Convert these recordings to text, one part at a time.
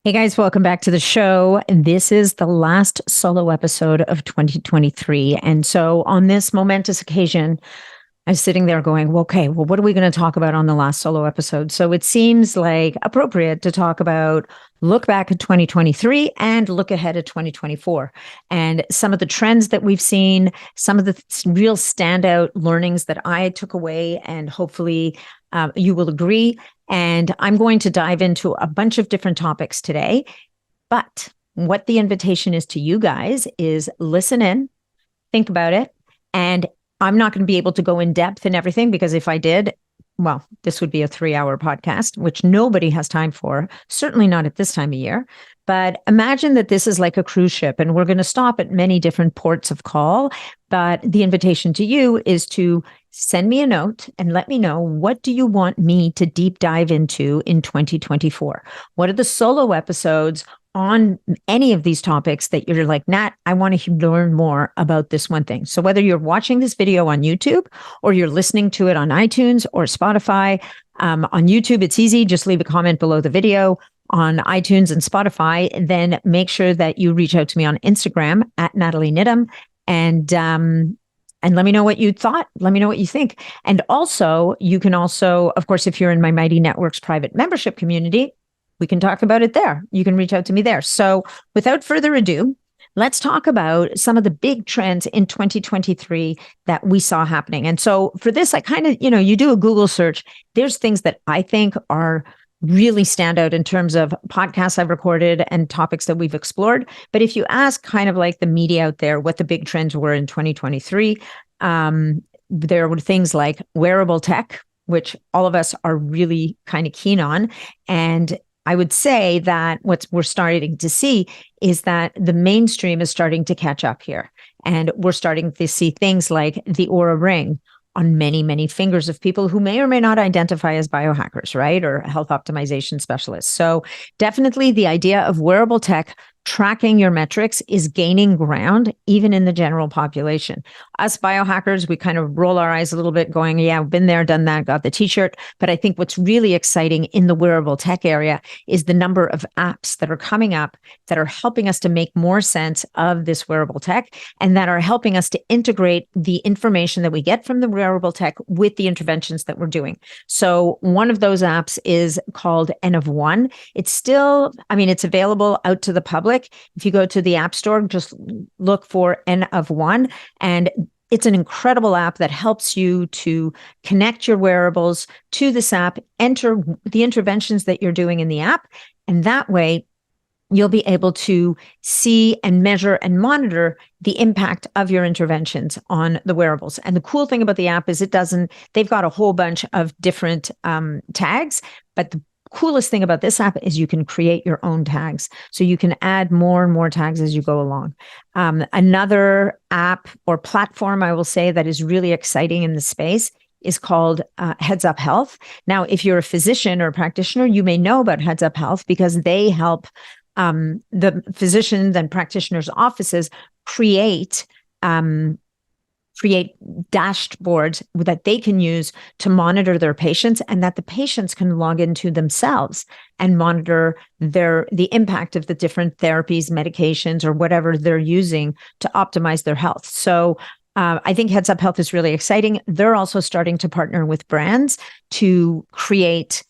Hey guys, welcome back to the show. This is the last solo episode of 2023. And so on this momentous occasion, I was sitting there going, well, okay, well, what are we going to talk about on the last solo episode? So it seems like appropriate to talk about look back at 2023 and look ahead at 2024 and some of the trends that we've seen, some of the real standout learnings that I took away, and hopefully you will agree. And I'm going to dive into a bunch of different topics today. But what the invitation is to you guys is listen in, think about it, and I'm not going to be able to go in depth in everything because if I did, well, this would be a 3-hour podcast, which nobody has time for, certainly not at this time of year. But imagine that this is like a cruise ship and we're going to stop at many different ports of call. But the invitation to you is to send me a note and let me know, what do you want me to deep dive into in 2024? What are the solo episodes on any of these topics that you're like, Nat, I want to learn more about this one thing. So whether you're watching this video on YouTube or you're listening to it on iTunes or Spotify, on YouTube, it's easy. Just leave a comment below the video. On iTunes and Spotify, then make sure that you reach out to me on Instagram at Nathalie Nidham and let me know what you thought. Let me know what you think. And also, you can also, of course, if you're in my Mighty Networks private membership community, we can talk about it there. You can reach out to me there. So without further ado, let's talk about some of the big trends in 2023 that we saw happening. And so for this, I kind of, you do a Google search. There's things that I think are really stand out in terms of podcasts I've recorded and topics that we've explored. But if you ask kind of like the media out there, what the big trends were in 2023, there were things like wearable tech, which all of us are really kind of keen on. And I would say that what we're starting to see is that the mainstream is starting to catch up here. And we're starting to see things like the Aura Ring on many, many fingers of people who may or may not identify as biohackers, right? Or health optimization specialists. So definitely the idea of wearable tech tracking your metrics is gaining ground, even in the general population. Us biohackers, we kind of roll our eyes a little bit going, yeah, I've been there, done that, got the t-shirt. But I think what's really exciting in the wearable tech area is the number of apps that are coming up that are helping us to make more sense of this wearable tech and that are helping us to integrate the information that we get from the wearable tech with the interventions that we're doing. So one of those apps is called N of One. It's still, it's available out to the public. If you go to the App Store, just look for N of One, and it's an incredible app that helps you to connect your wearables to this app, enter the interventions that you're doing in the app, and that way you'll be able to see and measure and monitor the impact of your interventions on the wearables. And the cool thing about the app is they've got a whole bunch of different tags, but the coolest thing about this app is you can create your own tags. So you can add more and more tags as you go along. Another app or platform, I will say, that is really exciting in the space is called Heads Up Health. Now, if you're a physician or a practitioner, you may know about Heads Up Health because they help the physicians and practitioners' offices create dashboards that they can use to monitor their patients and that the patients can log into themselves and monitor the impact of the different therapies, medications, or whatever they're using to optimize their health. So I think Heads Up Health is really exciting. They're also starting to partner with brands to create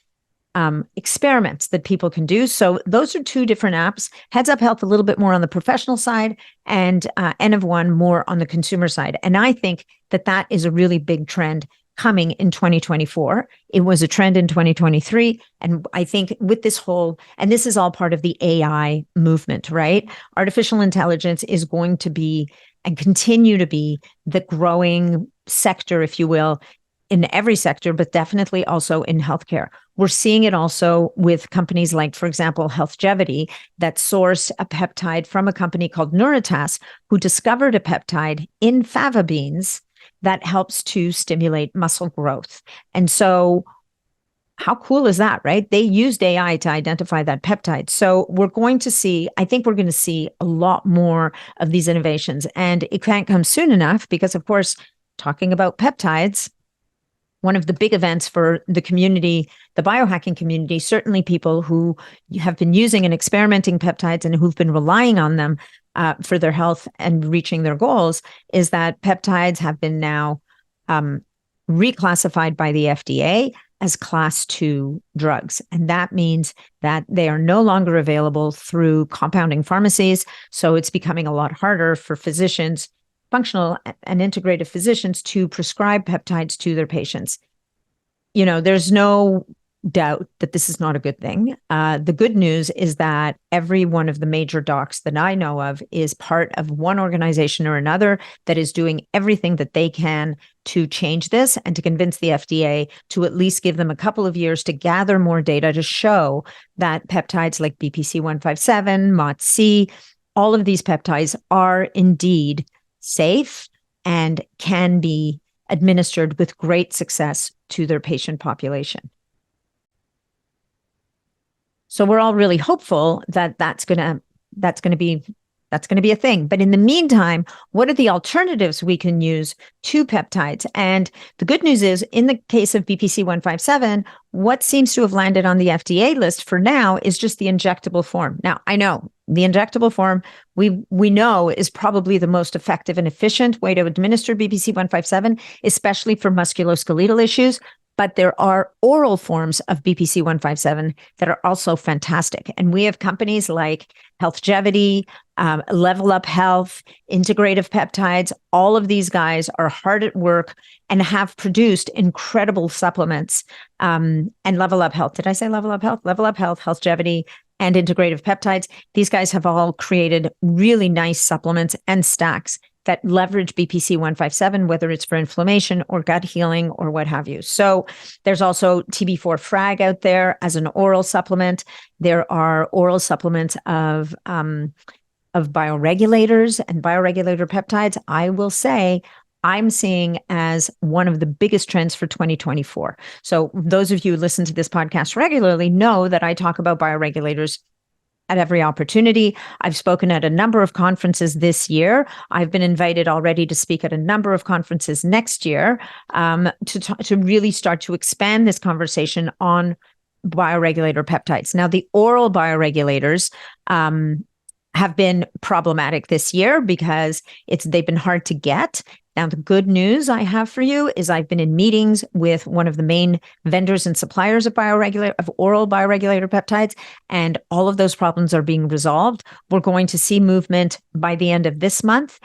experiments that people can do. So those are two different apps. Heads Up Health, a little bit more on the professional side, and N of One more on the consumer side. And I think that is a really big trend coming in 2024. It was a trend in 2023. And I think with this and this is all part of the AI movement, right? Artificial intelligence is going to be and continue to be the growing sector, if you will, in every sector, but definitely also in healthcare. We're seeing it also with companies like, for example, Healthgevity, that sourced a peptide from a company called Neuritas, who discovered a peptide in fava beans that helps to stimulate muscle growth. And so how cool is that, right? They used AI to identify that peptide. So I think we're going to see a lot more of these innovations. And it can't come soon enough because, of course, talking about peptides, one of the big events for the community, the biohacking community, certainly people who have been using and experimenting peptides and who've been relying on them for their health and reaching their goals, is that peptides have been now reclassified by the FDA as class 2 drugs. And that means that they are no longer available through compounding pharmacies. So it's becoming a lot harder for physicians, functional and integrative physicians, to prescribe peptides to their patients. There's no doubt that this is not a good thing. The good news is that every one of the major docs that I know of is part of one organization or another that is doing everything that they can to change this and to convince the FDA to at least give them a couple of years to gather more data to show that peptides like BPC 157, MOTS-c, all of these peptides are indeed safe and can be administered with great success to their patient population. So we're all really hopeful that that's going to be a thing. But in the meantime, what are the alternatives we can use to peptides? And the good news is, in the case of BPC 157, what seems to have landed on the FDA list for now is just the injectable form. Now, I know the injectable form we know is probably the most effective and efficient way to administer BPC 157, especially for musculoskeletal issues. But there are oral forms of BPC 157 that are also fantastic. And we have companies like Healthgevity, Level Up Health, Integrative Peptides. All of these guys are hard at work and have produced incredible supplements. And Level Up Health, did I say Level Up Health? Level Up Health, Healthgevity, and Integrative Peptides. These guys have all created really nice supplements and stacks that leverage BPC 157, whether it's for inflammation or gut healing or what have you. So there's also TB4 Frag out there as an oral supplement. There are oral supplements of bioregulators and bioregulator peptides. I will say I'm seeing as one of the biggest trends for 2024. So those of you who listen to this podcast regularly know that I talk about bioregulators at every opportunity. I've spoken at a number of conferences this year. I've been invited already to speak at a number of conferences next year to really start to expand this conversation on bioregulator peptides. Now, the oral bioregulators have been problematic this year because they've been hard to get. Now, the good news I have for you is I've been in meetings with one of the main vendors and suppliers of oral bioregulator peptides, and all of those problems are being resolved. We're going to see movement by the end of this month,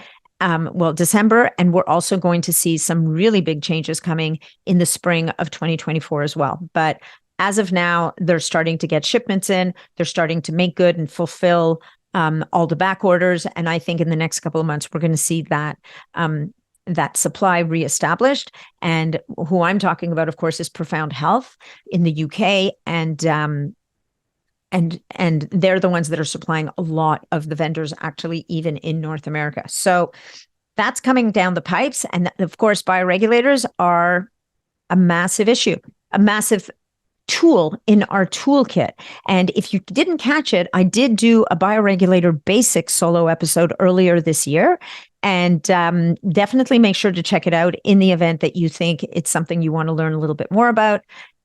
December, and we're also going to see some really big changes coming in the spring of 2024 as well. But as of now, they're starting to get shipments in. They're starting to make good and fulfill all the back orders. And I think in the next couple of months, we're going to see that supply reestablished. And who I'm talking about, of course, is Profound Health in the UK. And they're the ones that are supplying a lot of the vendors, actually, even in North America. So that's coming down the pipes. And of course, bioregulators are a massive issue, a massive tool in our toolkit. And if you didn't catch it, I did do a bioregulator basics solo episode earlier this year. And definitely make sure to check it out in the event that you think it's something you want to learn a little bit more about.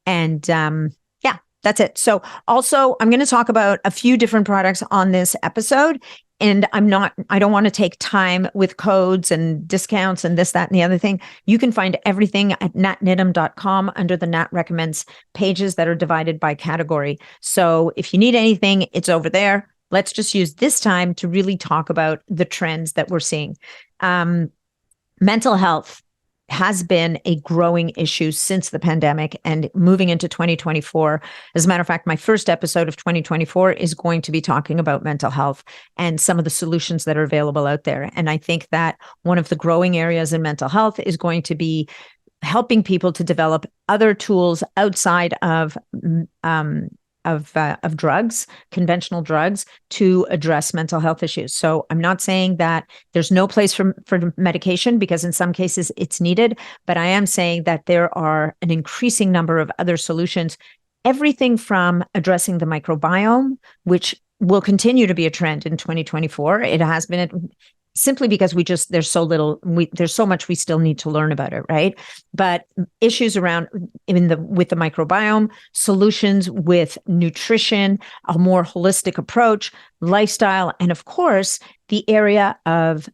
And yeah, that's it. So also, I'm going to talk about a few different products on this episode. And I don't want to take time with codes and discounts and this, that, and the other thing. You can find everything at natnidham.com under the Nat Recommends pages that are divided by category. So if you need anything, it's over there. Let's just use this time to really talk about the trends that we're seeing. Mental health has been a growing issue since the pandemic and moving into 2024. As a matter of fact, my first episode of 2024 is going to be talking about mental health and some of the solutions that are available out there. And I think that one of the growing areas in mental health is going to be helping people to develop other tools outside of drugs, conventional drugs, to address mental health issues. So I'm not saying that there's no place for medication, because in some cases it's needed, but I am saying that there are an increasing number of other solutions, everything from addressing the microbiome, which will continue to be a trend in 2024. It has been simply because there's so much we still need to learn about it, right? But issues around with the microbiome, solutions with nutrition, a more holistic approach, lifestyle, and of course, the area of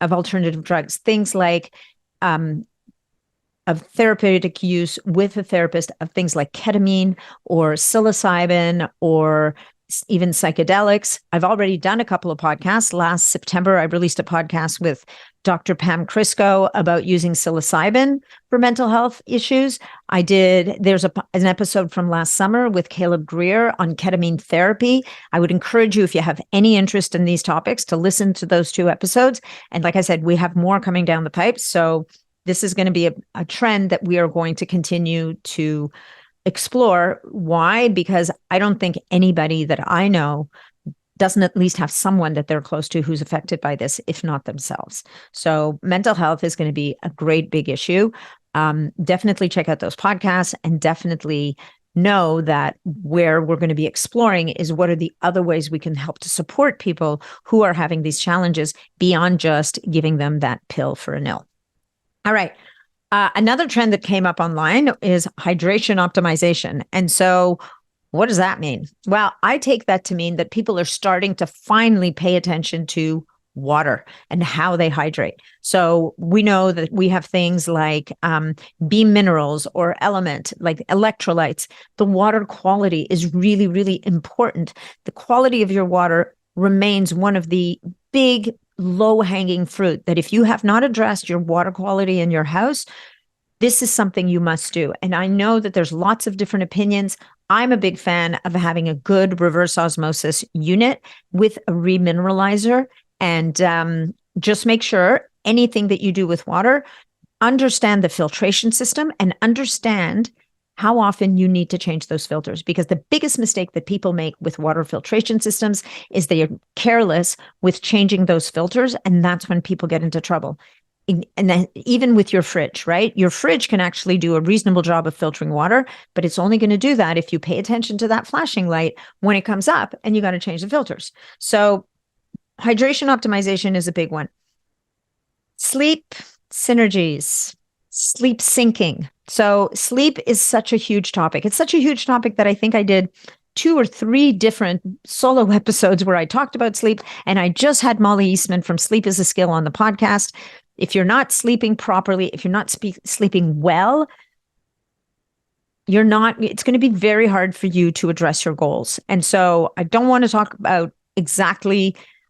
alternative drugs, things like of therapeutic use with a therapist of things like ketamine or psilocybin or even psychedelics. I've already done a couple of podcasts. Last September, I released a podcast with Dr. Pam Crisco about using psilocybin for mental health issues. There's an episode from last summer with Caleb Greer on ketamine therapy. I would encourage you, if you have any interest in these topics, to listen to those 2 episodes. And like I said, we have more coming down the pipe. So this is going to be a trend that we are going to continue to explore. Why? Because I don't think anybody that I know doesn't at least have someone that they're close to who's affected by this, if not themselves. So mental health is going to be a great big issue. Definitely check out those podcasts, and definitely know that where we're going to be exploring is what are the other ways we can help to support people who are having these challenges beyond just giving them that pill for an ill. All right. Another trend that came up online is hydration optimization. And so what does that mean? Well, I take that to mean that people are starting to finally pay attention to water and how they hydrate. So we know that we have things like B minerals or element, like electrolytes. The water quality is really, really important. The quality of your water remains one of the big low-hanging fruit that if you have not addressed your water quality in your house, this is something you must do. And I know that there's lots of different opinions. I'm a big fan of having a good reverse osmosis unit with a remineralizer. And just make sure anything that you do with water, understand the filtration system and understand how often you need to change those filters. Because the biggest mistake that people make with water filtration systems is they are careless with changing those filters. And that's when people get into trouble. And then even with your fridge, right? Your fridge can actually do a reasonable job of filtering water, but it's only going to do that if you pay attention to that flashing light when it comes up and you got to change the filters. So hydration optimization is a big one. Sleep synergies, sleep syncing. So sleep is such a huge topic. It's such a huge topic that I think I did 2 or 3 different solo episodes where I talked about sleep. And I just had Molly Eastman from Sleep is a Skill on the podcast. If you're not sleeping properly, if you're not sleeping well, it's going to be very hard for you to address your goals. And so I don't want to talk about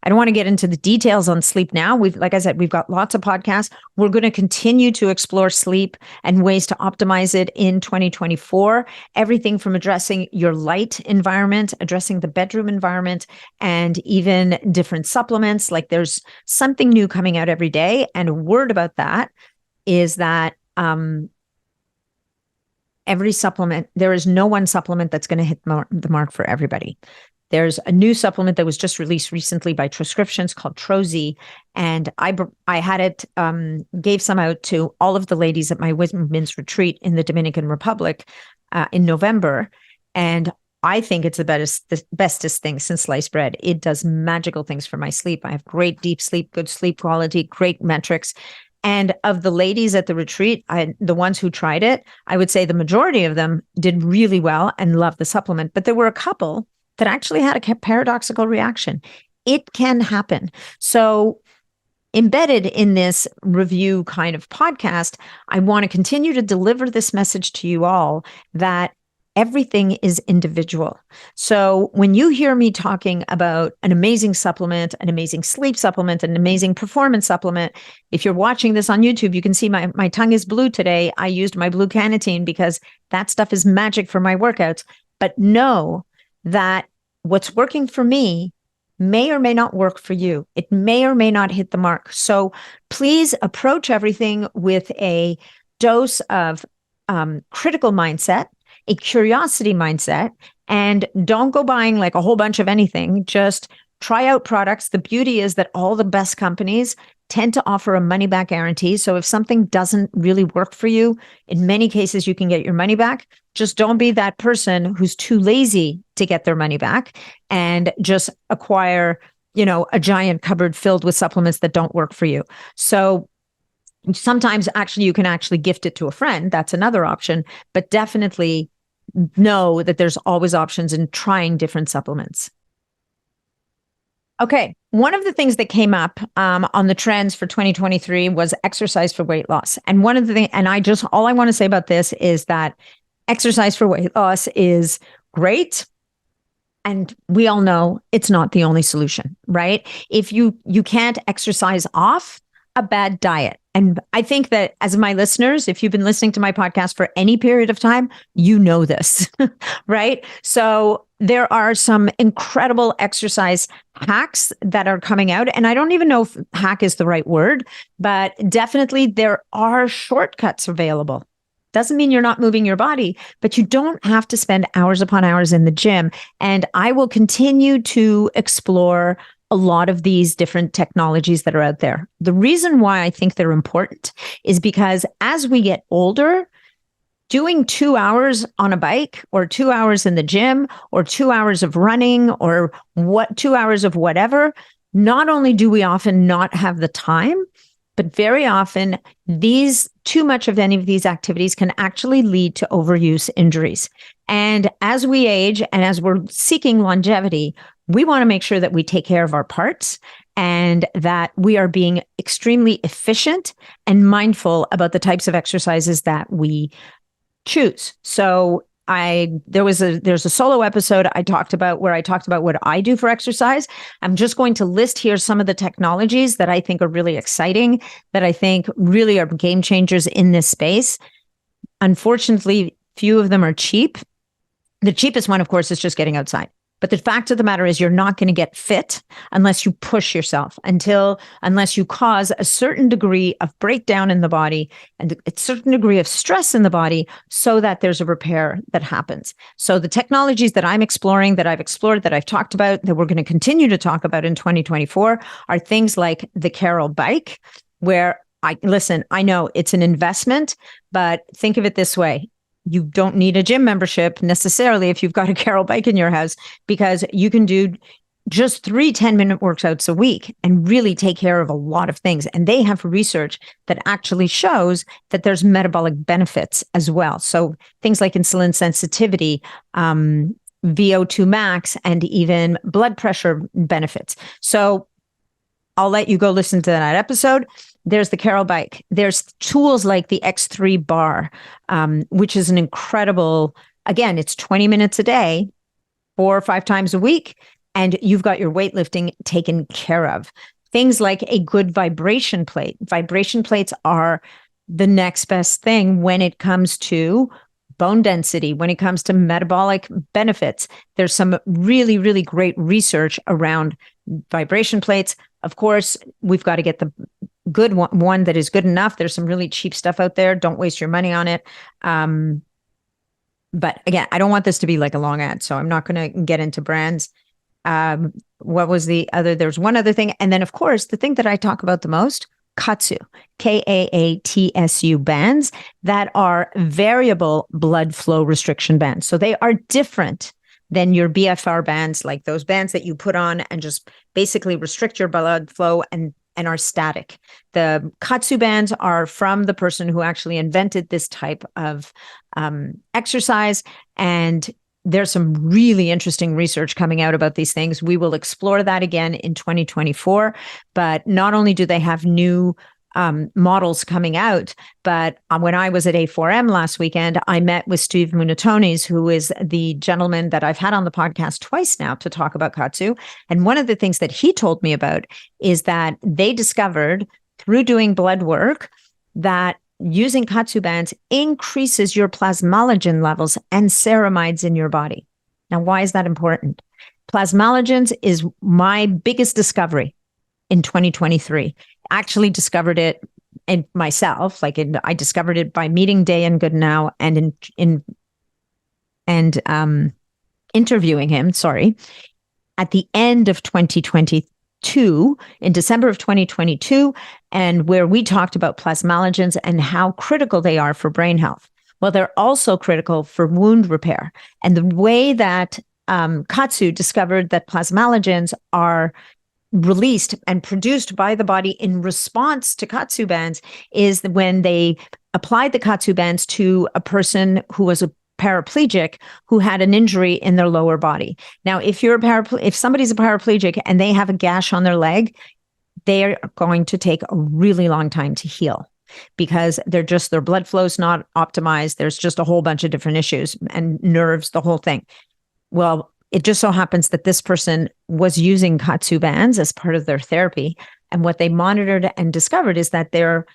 I don't want to get into the details on sleep now. Like I said, we've got lots of podcasts. We're going to continue to explore sleep and ways to optimize it in 2024. Everything from addressing your light environment, addressing the bedroom environment, and even different supplements. Like there's something new coming out every day. And a word about that is that every supplement, there is no one supplement that's going to hit the mark for everybody. There's a new supplement that was just released recently by Transcriptions called Trozy. And I had it, gave some out to all of the ladies at my women's retreat in the Dominican Republic in November. And I think it's the bestest thing since sliced bread. It does magical things for my sleep. I have great deep sleep, good sleep quality, great metrics. And of the ladies at the retreat, the ones who tried it, I would say the majority of them did really well and loved the supplement. But there were a couple that actually had a paradoxical reaction. It can happen. So embedded in this review kind of podcast, I want to continue to deliver this message to you all that everything is individual. So when you hear me talking about an amazing supplement, an amazing sleep supplement, an amazing performance supplement, if you're watching this on YouTube, you can see my tongue is blue today. I used my blue carnitine because that stuff is magic for my workouts. But know that what's working for me may or may not work for you. It may or may not hit the mark. So please approach everything with a dose of critical mindset, a curiosity mindset, and don't go buying like a whole bunch of anything. Just try out products. The beauty is that all the best companies tend to offer a money back guarantee. So if something doesn't really work for you, in many cases, you can get your money back. Just don't be that person who's too lazy to get their money back and just acquire a giant cupboard filled with supplements that don't work for you. So sometimes actually you can actually gift it to a friend. That's another option, but definitely know that there's always options in trying different supplements. Okay. One of the things that came up on the trends for 2023 was exercise for weight loss. And one of the things, and all I want to say about this is that exercise for weight loss is great. And we all know it's not the only solution, right? If you can't exercise off a bad diet. And I think that as my listeners, if you've been listening to my podcast for any period of time, you know this, right? So there are some incredible exercise hacks that are coming out. And I don't even know if hack is the right word, but definitely there are shortcuts available. Doesn't mean you're not moving your body, but you don't have to spend hours upon hours in the gym. And I will continue to explore a lot of these different technologies that are out there. The reason why I think they're important is because as we get older, doing 2 hours on a bike or 2 hours in the gym or 2 hours of running or 2 hours of whatever, not only do we often not have the time, but very often too much of any of these activities can actually lead to overuse injuries. And as we age and as we're seeking longevity, we want to make sure that we take care of our parts and that we are being extremely efficient and mindful about the types of exercises that we choose. So there's a solo episode I talked about where I talked about what I do for exercise. I'm just going to list here some of the technologies that I think are really exciting, that I think really are game changers in this space. Unfortunately, few of them are cheap. The cheapest one, of course, is just getting outside. But the fact of the matter is you're not going to get fit unless you push yourself, unless you cause a certain degree of breakdown in the body and a certain degree of stress in the body so that there's a repair that happens. So the technologies that I'm exploring, that I've explored, that I've talked about, that we're going to continue to talk about in 2024 are things like the Carol bike, where I know it's an investment, but think of it this way. You don't need a gym membership necessarily if you've got a Carol bike in your house, because you can do just 3 10-minute workouts a week and really take care of a lot of things. And they have research that actually shows that there's metabolic benefits as well. So things like insulin sensitivity, VO2 max, and even blood pressure benefits. So I'll let you go listen to that episode. There's the Carol bike. There's tools like the X3 bar, which is an incredible, again, it's 20 minutes a day, 4 or 5 times a week, and you've got your weightlifting taken care of. Things like a good vibration plate. Vibration plates are the next best thing when it comes to bone density, when it comes to metabolic benefits. There's some really, really great research around vibration plates. Of course, we've got to get the good one that is good enough. There's some really cheap stuff out there. Don't waste your money on it. But again, I don't want this to be like a long ad, so I'm not going to get into brands. What was the other? There's one other thing. And then, of course, the thing that I talk about the most, KAATSU, KAATSU bands that are variable blood flow restriction bands. So they are different than your BFR bands, like those bands that you put on and just basically restrict your blood flow and are static. The KAATSU bands are from the person who actually invented this type of exercise. And there's some really interesting research coming out about these things. We will explore that again in 2024. But not only do they have new models coming out, but when I was at A4M last weekend, I met with Steve Munatones, who is the gentleman that I've had on the podcast twice now to talk about KAATSU. And one of the things that he told me about is that they discovered through doing blood work that using KAATSU bands increases your plasmalogen levels and ceramides in your body. Now, why is that important? Plasmalogens is my biggest discovery in 2023. Actually discovered it in myself. I discovered it by meeting Day Goodenow and interviewing him. At the end of 2022, in December of 2022, and where we talked about plasmalogens and how critical they are for brain health. Well, they're also critical for wound repair. And the way that KAATSU discovered that plasmalogens are released and produced by the body in response to katsu bands is when they applied the katsu bands to a person who was a paraplegic who had an injury in their lower body. Now, if somebody's a paraplegic and they have a gash on their leg, they are going to take a really long time to heal because their blood flow's not optimized. There's just a whole bunch of different issues and nerves, the whole thing. Well, it just so happens that this person was using katsu bands as part of their therapy. And what they monitored and discovered is that their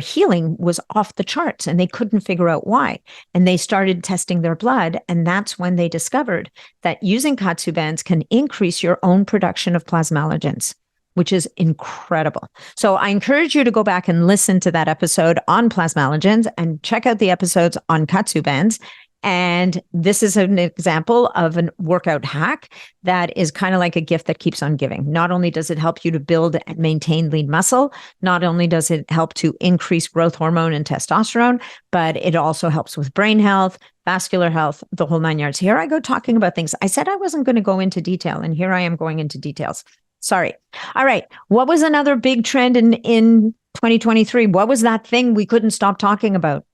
healing was off the charts and they couldn't figure out why. And they started testing their blood. And that's when they discovered that using katsu bands can increase your own production of plasmalogens, which is incredible. So I encourage you to go back and listen to that episode on plasmalogens and check out the episodes on katsu bands. And this is an example of a workout hack that is kind of like a gift that keeps on giving. Not only does it help you to build and maintain lean muscle, not only does it help to increase growth hormone and testosterone, but it also helps with brain health, vascular health, the whole 9 yards. Here I go talking about things. I said I wasn't going to go into detail, and here I am going into details. Sorry. All right. What was another big trend in 2023? What was that thing we couldn't stop talking about?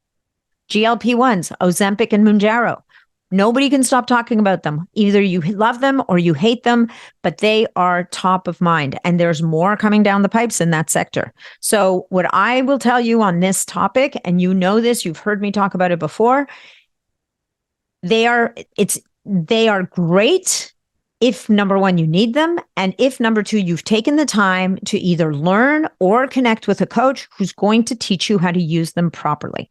GLP-1s, Ozempic and Mounjaro. Nobody can stop talking about them. Either you love them or you hate them, but they are top of mind. And there's more coming down the pipes in that sector. So what I will tell you on this topic, and you know this, you've heard me talk about it before, they are great if, number one, you need them. And if, number two, you've taken the time to either learn or connect with a coach who's going to teach you how to use them properly.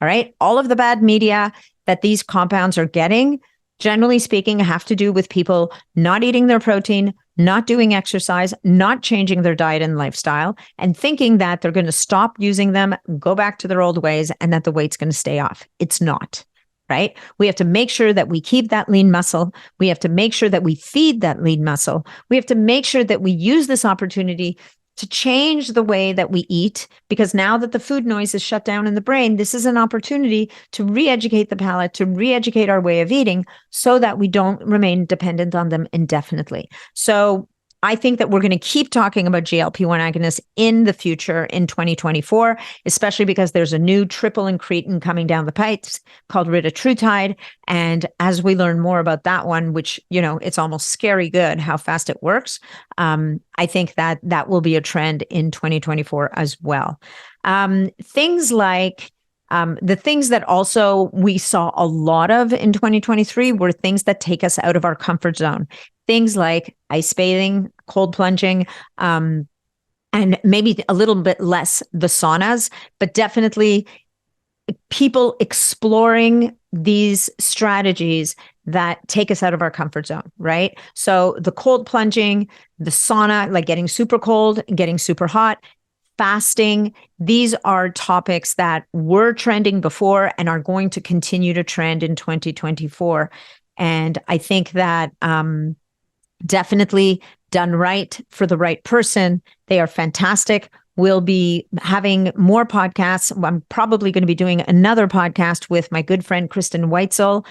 All right. All of the bad media that these compounds are getting, generally speaking, have to do with people not eating their protein, not doing exercise, not changing their diet and lifestyle, and thinking that they're going to stop using them, go back to their old ways, and that the weight's going to stay off. It's not. Right? We have to make sure that we keep that lean muscle. We have to make sure that we feed that lean muscle. We have to make sure that we use this opportunity to change the way that we eat, because now that the food noise is shut down in the brain, this is an opportunity to re-educate the palate, to re-educate our way of eating so that we don't remain dependent on them indefinitely. So I think that we're going to keep talking about GLP-1 agonists in the future in 2024, especially because there's a new triple incretin coming down the pipes called ritatrutide. And as we learn more about that one, which, it's almost scary good how fast it works, I think that will be a trend in 2024 as well. Things like the things that also we saw a lot of in 2023 were things that take us out of our comfort zone. Things like ice bathing, cold plunging, and maybe a little bit less the saunas, but definitely people exploring these strategies that take us out of our comfort zone, right? So the cold plunging, the sauna, like getting super cold, getting super hot, fasting, these are topics that were trending before and are going to continue to trend in 2024. And I think that definitely done right for the right person, they are fantastic. We'll be having more podcasts. I'm probably going to be doing another podcast with my good friend, Kristen Weitzel.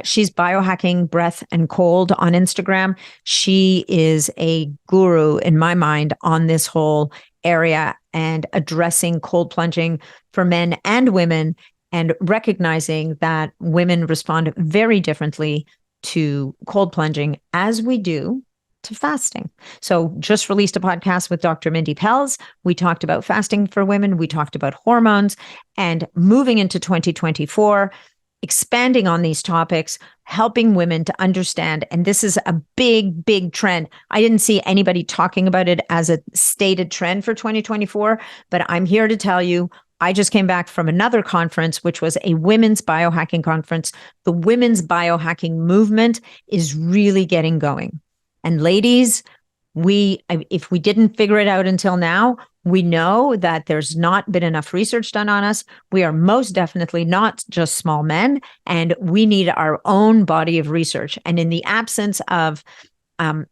She's Biohacking Breath and Cold on Instagram. She is a guru in my mind on this whole area and addressing cold plunging for men and women, and recognizing that women respond very differently to cold plunging as we do to fasting. So just released a podcast with Dr. Mindy Pelz. We talked about fasting for women. We talked about hormones, and moving into 2024, expanding on these topics, helping women to understand. And this is a big, big trend. I didn't see anybody talking about it as a stated trend for 2024, but I'm here to tell you, I just came back from another conference, which was a women's biohacking conference. The women's biohacking movement is really getting going. And ladies, if we didn't figure it out until now, we know that there's not been enough research done on us. We are most definitely not just small men, and we need our own body of research. And in the absence of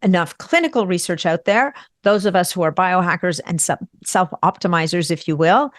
enough clinical research out there, those of us who are biohackers and self-optimizers, if you will,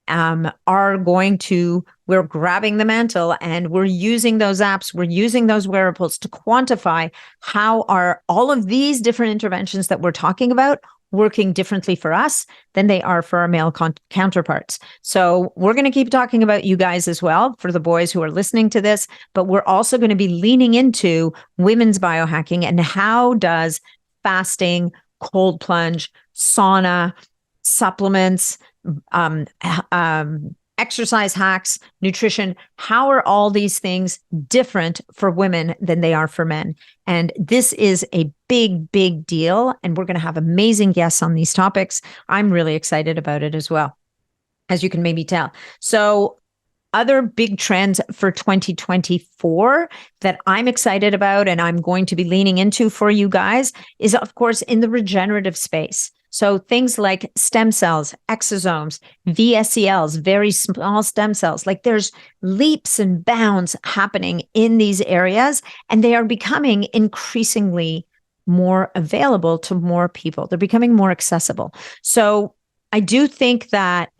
we're grabbing the mantle and we're using those apps, we're using those wearables to quantify how are all of these different interventions that we're talking about working differently for us than they are for our male counterparts. So we're going to keep talking about you guys as well, for the boys who are listening to this, but we're also going to be leaning into women's biohacking and how does fasting, cold plunge, sauna, supplements, exercise hacks, nutrition, how are all these things different for women than they are for men? And this is a big, big deal. And we're going to have amazing guests on these topics. I'm really excited about it as well, as you can maybe tell. So other big trends for 2024 that I'm excited about and I'm going to be leaning into for you guys is, of course, in the regenerative space. So things like stem cells, exosomes, VSCLs, very small stem cells, like there's leaps and bounds happening in these areas, and they are becoming increasingly more available to more people. They're becoming more accessible. So I do think that,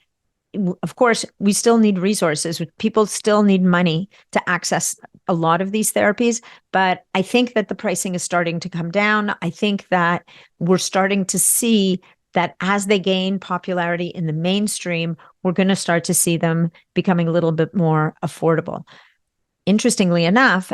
of course, we still need resources. People still need money to access a lot of these therapies, but I think that the pricing is starting to come down. I think that we're starting to see that as they gain popularity in the mainstream, we're going to start to see them becoming a little bit more affordable. Interestingly enough,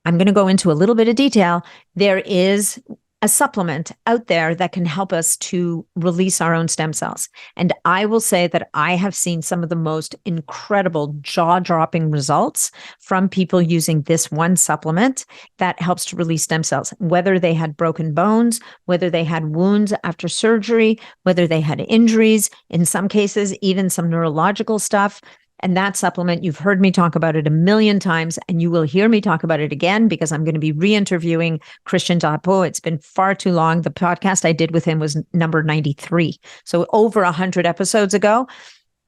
I'm going to go into a little bit of detail. There is a supplement out there that can help us to release our own stem cells. And I will say that I have seen some of the most incredible jaw-dropping results from people using this one supplement that helps to release stem cells, whether they had broken bones, whether they had wounds after surgery, whether they had injuries, in some cases, even some neurological stuff. And that supplement, you've heard me talk about it a million times, and you will hear me talk about it again because I'm going to be re-interviewing Christian Dapo. It's been far too long. The podcast I did with him was number 93. So over 100 episodes ago.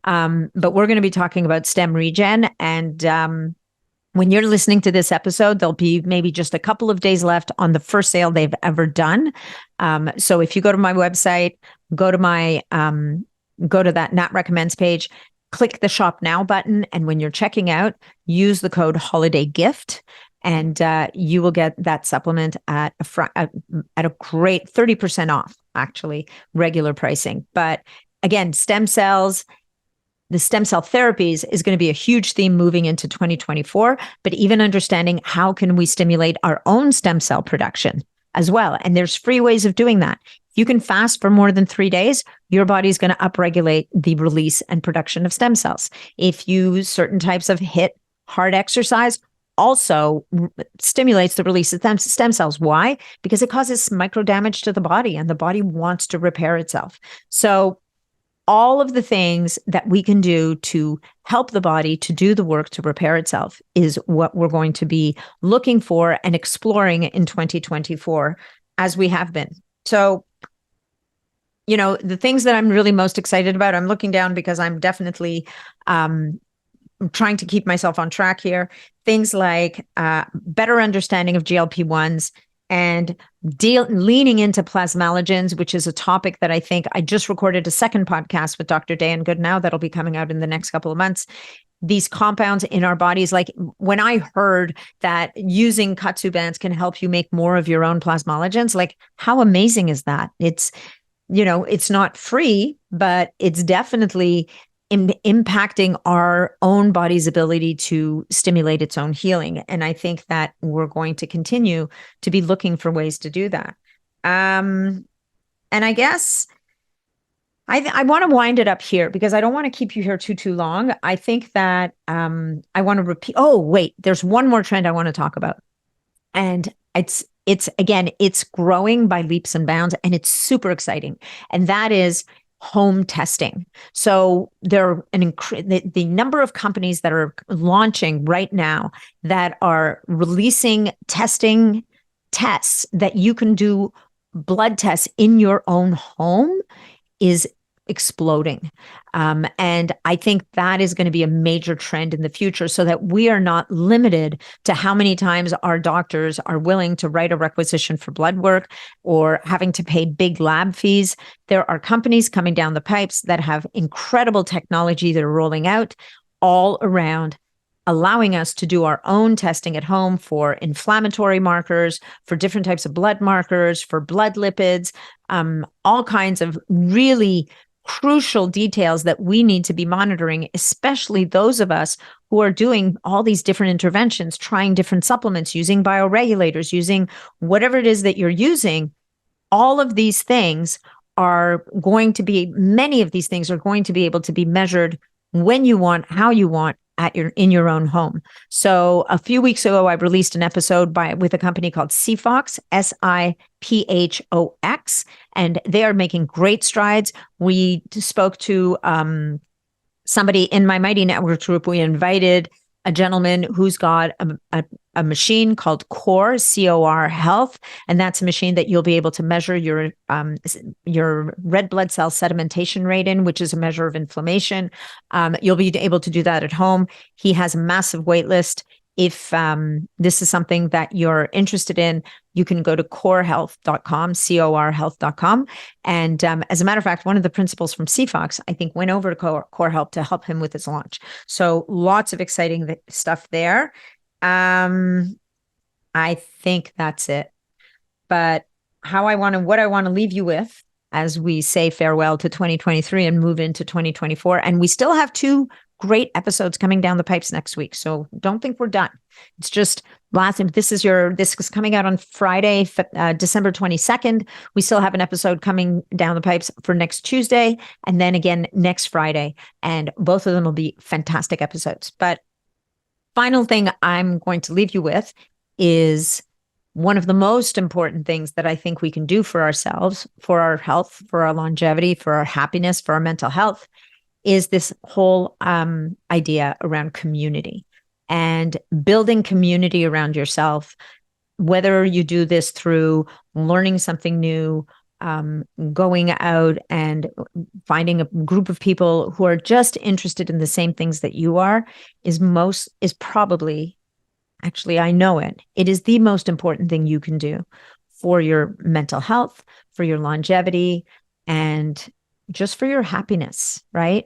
But we're going to be talking about stem regen. And when you're listening to this episode, there'll be maybe just a couple of days left on the first sale they've ever done. So if you go to my website, go to that Nat Recommends page, click the Shop Now button. And when you're checking out, use the code Holiday Gift, and you will get that supplement at a great 30% off, actually, regular pricing. But again, the stem cell therapies is going to be a huge theme moving into 2024, but even understanding how can we stimulate our own stem cell production as well. And there's free ways of doing that. You can fast for more than 3 days, your body's going to upregulate the release and production of stem cells. If you use certain types of HIIT, hard exercise, also stimulates the release of stem cells. Why? Because it causes micro damage to the body and the body wants to repair itself. So all of the things that we can do to help the body to do the work to repair itself is what we're going to be looking for and exploring in 2024, as we have been. So, the things that I'm really most excited about, I'm looking down because I'm definitely trying to keep myself on track here. Things like better understanding of GLP-1s and leaning into plasmalogens, which is a topic that I think I just recorded a second podcast with Dr. Dan Goodnow that'll be coming out in the next couple of months. These compounds in our bodies, like when I heard that using kudzu bands can help you make more of your own plasmalogens, like how amazing is that? It's not free, but it's definitely impacting our own body's ability to stimulate its own healing. And I think that we're going to continue to be looking for ways to do that. And I guess I want to wind it up here because I don't want to keep you here too long. I think that I want to repeat. Oh, wait, there's one more trend I want to talk about. And it's growing by leaps and bounds, and it's super exciting. And that is home testing. So there are the number of companies that are launching right now that are releasing tests that you can do blood tests in your own home is exploding. And I think that is going to be a major trend in the future, so that we are not limited to how many times our doctors are willing to write a requisition for blood work or having to pay big lab fees. There are companies coming down the pipes that have incredible technology that are rolling out all around, allowing us to do our own testing at home for inflammatory markers, for different types of blood markers, for blood lipids, all kinds of really crucial details that we need to be monitoring, especially those of us who are doing all these different interventions, trying different supplements, using bioregulators, using whatever it is that you're using. All of these things are going to be, many of these things are going to be able to be measured when you want, how you want, in your own home. So a few weeks ago, I released an episode with a company called Siphox, Siphox, and they are making great strides. We spoke to somebody in my Mighty Networks group. We invited a gentleman who's got a machine called Core, COR Health, and that's a machine that you'll be able to measure your red blood cell sedimentation rate in, which is a measure of inflammation. You'll be able to do that at home. He has a massive wait list. If this is something that you're interested in, you can go to corehealth.com, corhealth.com. And as a matter of fact, one of the principals from Siphox, I think, went over to Core Health to help him with his launch. So lots of exciting stuff there. I think that's it. But what I want to leave you with as we say farewell to 2023 and move into 2024. And we still have 2 great episodes coming down the pipes next week. So don't think we're done. It's just this is coming out on Friday, December 22nd. We still have an episode coming down the pipes for next Tuesday, and then again next Friday. And both of them will be fantastic episodes. But final thing I'm going to leave you with is one of the most important things that I think we can do for ourselves, for our health, for our longevity, for our happiness, for our mental health, is this whole idea around community and building community around yourself, whether you do this through learning something new, going out and finding a group of people who are just interested in the same things that you are, is probably, actually, I know it is the most important thing you can do for your mental health, for your longevity, and just for your happiness, right?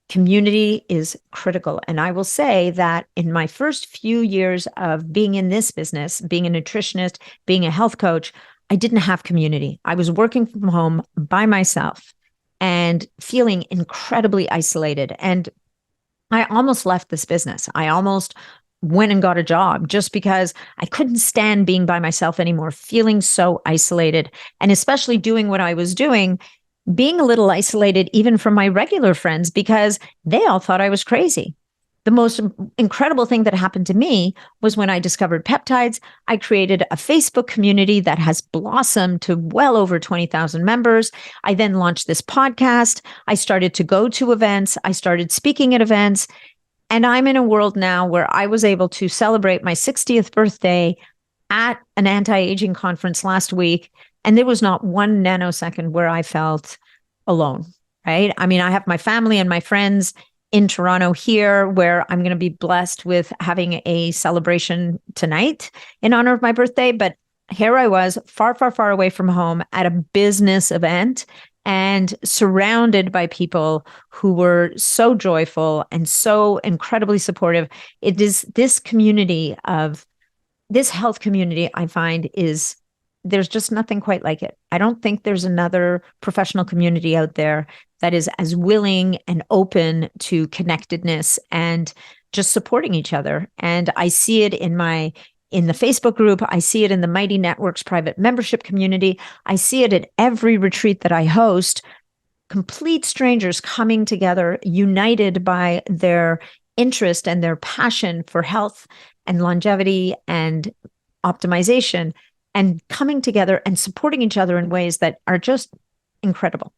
Community is critical. And I will say that in my first few years of being in this business, being a nutritionist, being a health coach, I didn't have community. I was working from home by myself and feeling incredibly isolated. And I almost left this business. I almost went and got a job just because I couldn't stand being by myself anymore, feeling so isolated. And especially doing what I was doing, being a little isolated even from my regular friends, because they all thought I was crazy. The most incredible thing that happened to me was when I discovered peptides. I created a Facebook community that has blossomed to well over 20,000 members. I then launched this podcast. I started to go to events. I started speaking at events. And I'm in a world now where I was able to celebrate my 60th birthday at an anti-aging conference last week. And there was not one nanosecond where I felt alone, right? I mean, I have my family and my friends in Toronto here, where I'm going to be blessed with having a celebration tonight in honor of my birthday. But here I was, far, far, far away from home at a business event and surrounded by people who were so joyful and so incredibly supportive. It is this community this health community, I find, there's just nothing quite like it. I don't think there's another professional community out there that is as willing and open to connectedness and just supporting each other. And I see it in the Facebook group. I see it in the Mighty Networks private membership community. I see it at every retreat that I host. Complete strangers coming together, united by their interest and their passion for health and longevity and optimization, and coming together and supporting each other in ways that are just incredible.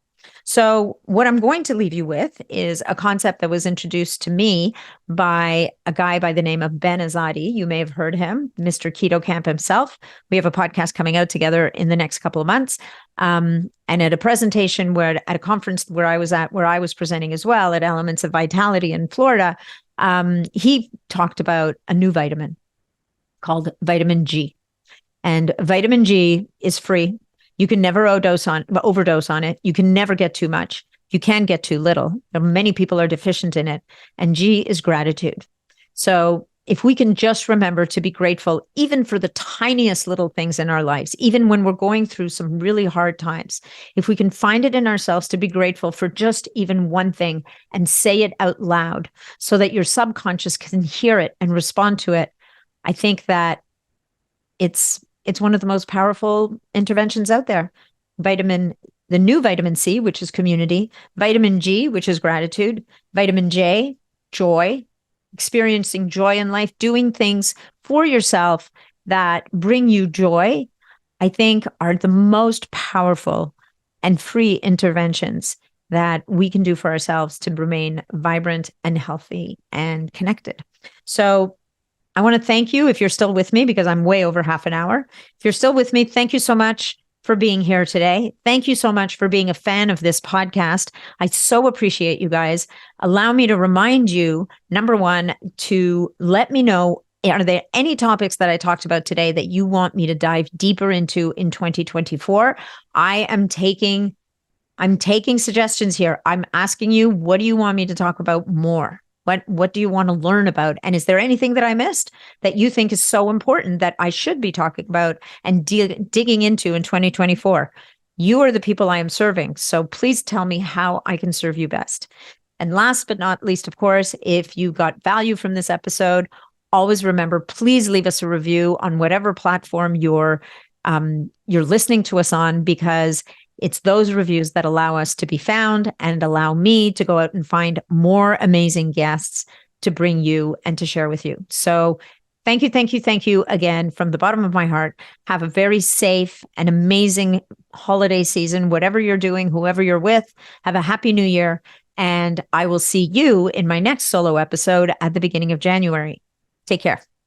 So, what I'm going to leave you with is a concept that was introduced to me by a guy by the name of Ben Azadi. You may have heard him, Mr. Keto Camp himself. We have a podcast coming out together in the next couple of months. And at a presentation at a conference where I was presenting as well at Elements of Vitality in Florida, he talked about a new vitamin called vitamin G. And vitamin G is free. You can never overdose on it. You can never get too much. You can get too little. Many people are deficient in it. And G is gratitude. So if we can just remember to be grateful, even for the tiniest little things in our lives, even when we're going through some really hard times, if we can find it in ourselves to be grateful for just even one thing and say it out loud so that your subconscious can hear it and respond to it, I think that it's one of the most powerful interventions out there. The new vitamin C, which is community, vitamin G, which is gratitude, vitamin J, joy, experiencing joy in life, doing things for yourself that bring you joy, I think are the most powerful and free interventions that we can do for ourselves to remain vibrant and healthy and connected. So I want to thank you if you're still with me, because I'm way over half an hour. If you're still with me, thank you so much for being here today. Thank you so much for being a fan of this podcast. I so appreciate you guys. Allow me to remind you, number one, to let me know, are there any topics that I talked about today that you want me to dive deeper into in 2024? I'm taking suggestions here. I'm asking you, what do you want me to talk about more? What do you want to learn about? And is there anything that I missed that you think is so important that I should be talking about and digging into in 2024? You are the people I am serving. So please tell me how I can serve you best. And last but not least, of course, if you got value from this episode, always remember, please leave us a review on whatever platform you're listening to us on, because it's those reviews that allow us to be found and allow me to go out and find more amazing guests to bring you and to share with you. So thank you again from the bottom of my heart. Have a very safe and amazing holiday season, whatever you're doing, whoever you're with. Have a happy new year. And I will see you in my next solo episode at the beginning of January. Take care.